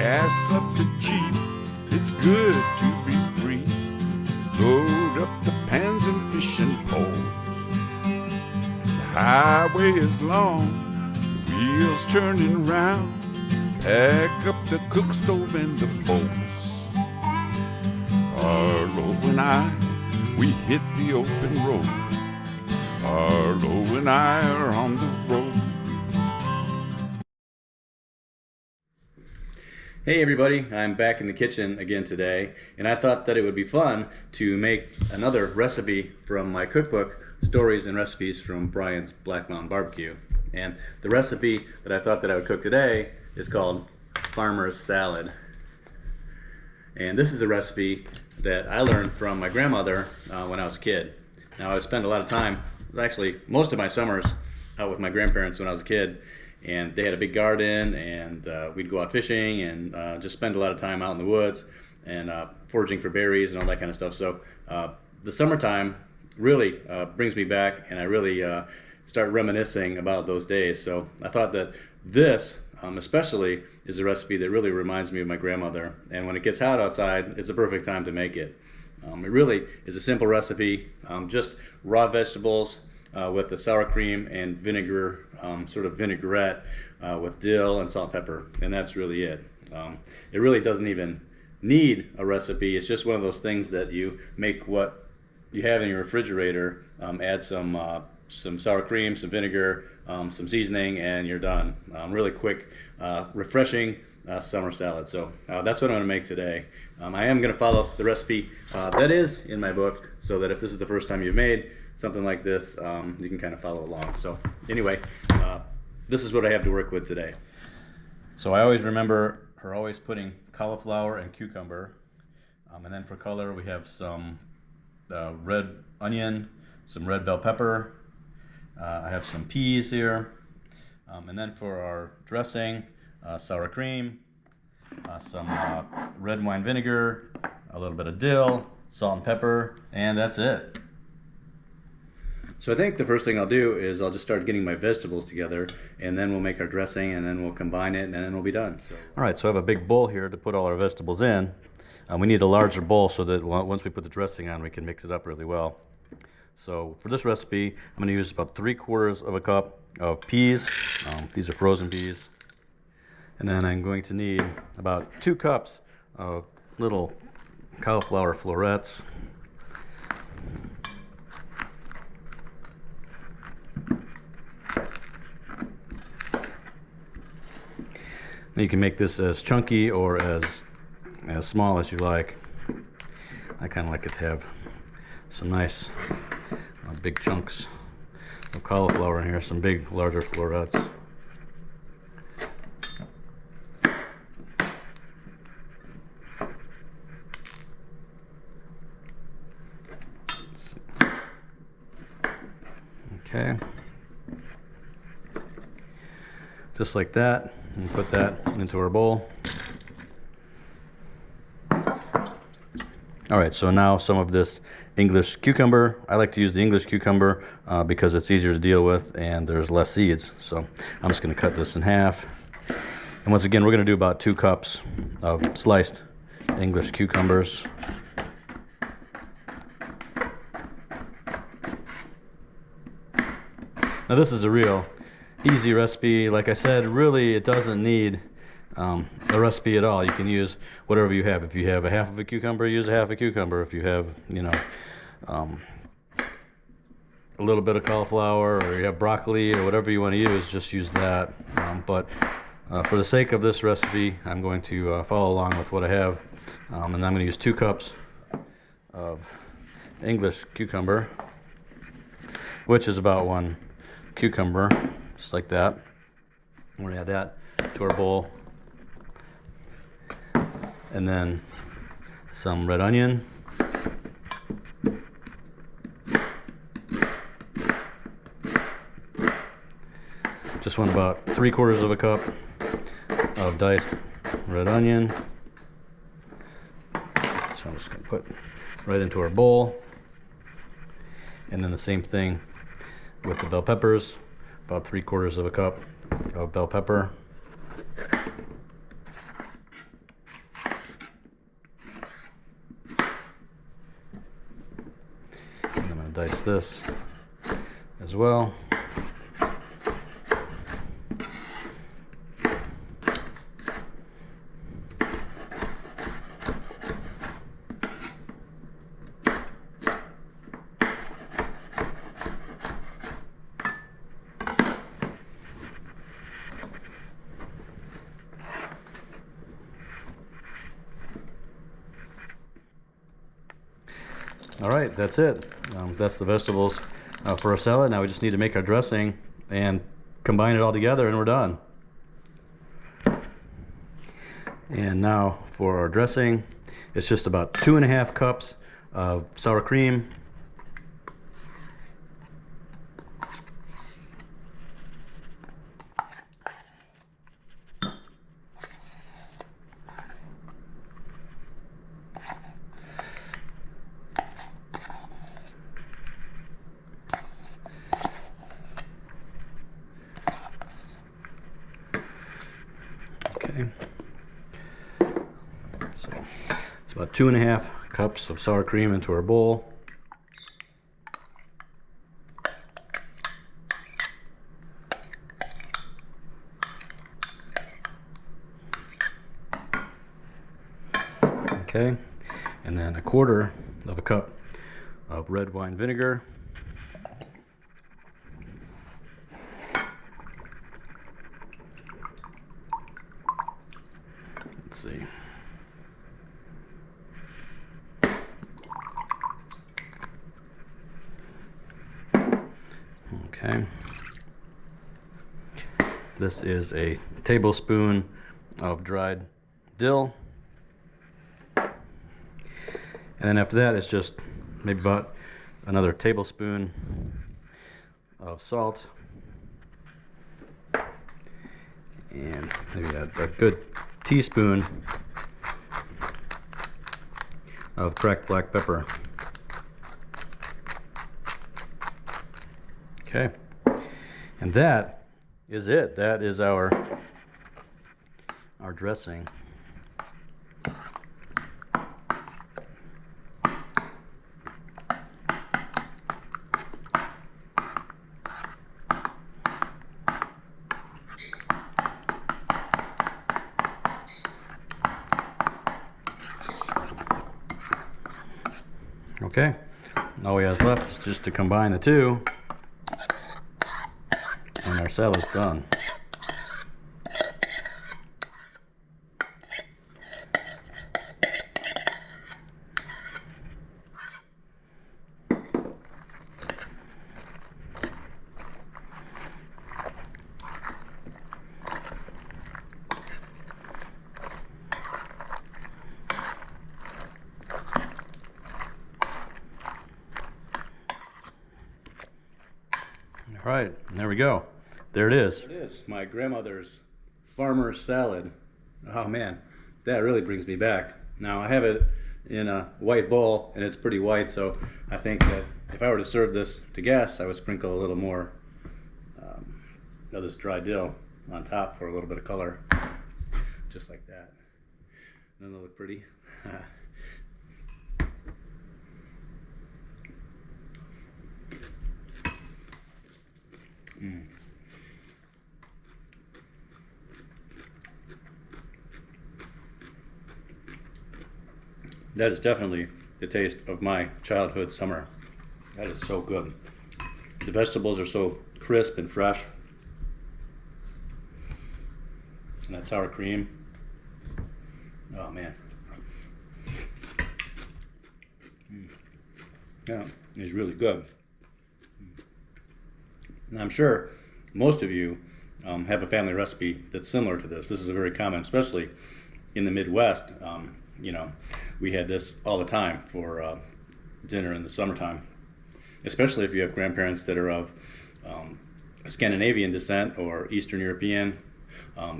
gas up the Jeep, it's good to be free. Load up the pans and fishing poles. The highway is long, the wheels turning round. Pack up the cook stove and the bowls. Arlo and I, we hit the open road. Arlo and I are on the road. Hey everybody, I'm back in the kitchen again today, and I thought that it would be fun to make another recipe from my cookbook, Stories and Recipes from Brian's Black Mountain Barbecue. And the recipe that I thought that I would cook today is called Farmer's Salad. And this is a recipe that I learned from my grandmother when I was a kid. Now I spent a lot of time, actually most of my summers, out with my grandparents when I was a kid. And they had a big garden, and we'd go out fishing and just spend a lot of time out in the woods and foraging for berries and all that kind of stuff. So the summertime really brings me back, and I really start reminiscing about those days. So I thought that this especially is a recipe that really reminds me of my grandmother. And when it gets hot outside, it's a perfect time to make it. It really is a simple recipe, just raw vegetables, with the sour cream and vinegar, sort of vinaigrette with dill and salt and pepper, and that's really it. It really doesn't even need a recipe. It's just one of those things that you make what you have in your refrigerator, add some sour cream, some vinegar, some seasoning, and you're done. Really quick, refreshing summer salad. So that's what I'm going to make today. I am going to follow the recipe that is in my book, so that if this is the first time you've made something like this, you can kind of follow along. So anyway, this is what I have to work with today. So I always remember her always putting cauliflower and cucumber, and then for color we have some red onion, some red bell pepper, I have some peas here, and then for our dressing, sour cream, some red wine vinegar, a little bit of dill, salt and pepper, and that's it. So I think the first thing I'll do is I'll just start getting my vegetables together, and then we'll make our dressing, and then we'll combine it, and then we'll be done. So. Alright, so I have a big bowl here to put all our vegetables in. We need a larger bowl so that once we put the dressing on, we can mix it up really well. So for this recipe, I'm going to use about 3/4 of a cup of peas. These are frozen peas. And then I'm going to need about 2 cups of little cauliflower florets. You can make this as chunky or as small as you like. I kind of like it to have some nice big chunks of cauliflower in here, some big larger florets. Okay, just like that. And put that into our bowl. Alright, so now some of this English cucumber. I like to use the English cucumber because it's easier to deal with and there's less seeds. So I'm just going to cut this in half. And once again, we're going to do about 2 cups of sliced English cucumbers. Now this is a real easy recipe. Like I said, really it doesn't need a recipe at all. You can use whatever you have. If you have a half of a cucumber, use a half a cucumber. If you have, you know, a little bit of cauliflower, or you have broccoli, or whatever you want to use, just use that. But for the sake of this recipe, I'm going to follow along with what I have, and I'm going to use 2 cups of English cucumber, which is about 1 cucumber. Just like that. We're going to add that to our bowl. And then some red onion. Just want about 3/4 of a cup of diced red onion. So I'm just going to put right into our bowl. And then the same thing with the bell peppers. About 3/4 of a cup of bell pepper. dice this as well. All right, that's it. That's the vegetables for our salad. Now we just need to make our dressing and combine it all together, and we're done. And now for our dressing, it's just about 2.5 cups of sour cream, so it's about 2.5 cups of sour cream into our bowl. Okay, and then 1/4 of a cup of red wine vinegar. Let's see. Okay. This is a tablespoon of dried dill. And then after that, it's just maybe about another tablespoon of salt. And maybe a good teaspoon of cracked black pepper. Okay, and that is it. That is our dressing. Okay, all we have left is just to combine the two, and our salad's done. All right, there we go. There it is. There it is, my grandmother's farmer salad. Oh man, that really brings me back. Now I have it in a white bowl, and it's pretty white, so I think that if I were to serve this to guests, I would sprinkle a little more of this dry dill on top for a little bit of color, just like that. Doesn't it look pretty? Mm. That is definitely the taste of my childhood summer. That is so good. The vegetables are so crisp and fresh. And that sour cream. Oh man. Yeah, it's really good. And I'm sure most of you have a family recipe that's similar to this. This is a very common, especially in the Midwest. You know, we had this all the time for dinner in the summertime, especially if you have grandparents that are of Scandinavian descent or Eastern European,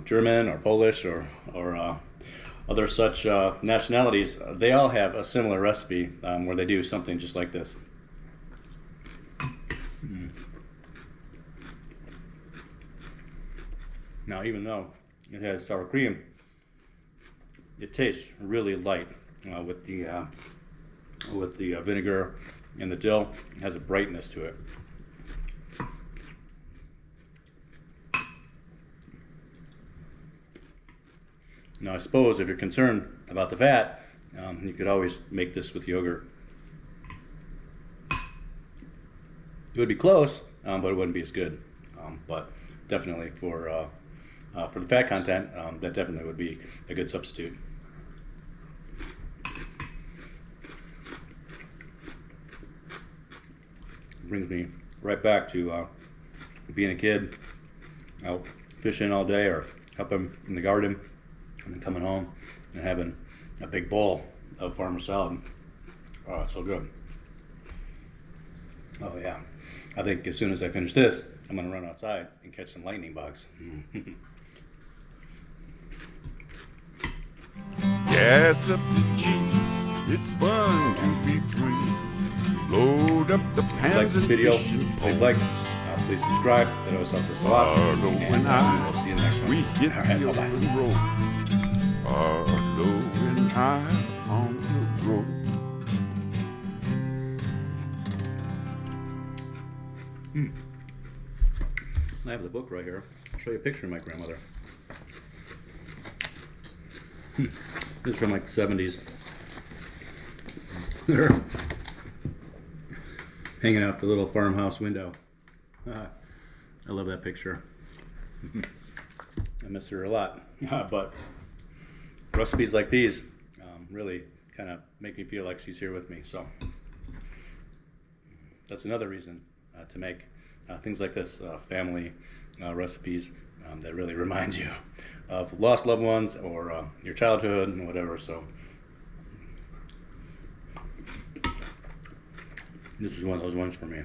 German or Polish or other such nationalities. They all have a similar recipe where they do something just like this. Now, even though it has sour cream, it tastes really light with the vinegar and the dill has a brightness to it. Now I suppose if you're concerned about the fat, you could always make this with yogurt. It would be close, but it wouldn't be as good. But definitely for the fat content, that definitely would be a good substitute. Brings me right back to being a kid, out fishing all day or helping in the garden, and then coming home and having a big bowl of farmer salad. Oh, it's so good. Oh yeah. I think as soon as I finish this, I'm going to run outside and catch some lightning bugs. Gas up the Jeep, it's fun to be free. Load up the If you pans like this and video, fishing please poles. like, please subscribe. That always helps us a lot. Arlo and We'll see you in the next one. we hit All right, the bye-bye. open road. Arlo and I on the road. I have the book right here. I'll show you a picture of my grandmother. This is from like the 70s. They're hanging out the little farmhouse window. I love that picture. I miss her a lot. But recipes like these really kind of make me feel like she's here with me. So that's another reason to make things like this, family recipes that really remind you of lost loved ones or your childhood and whatever. So this is one of those ones for me.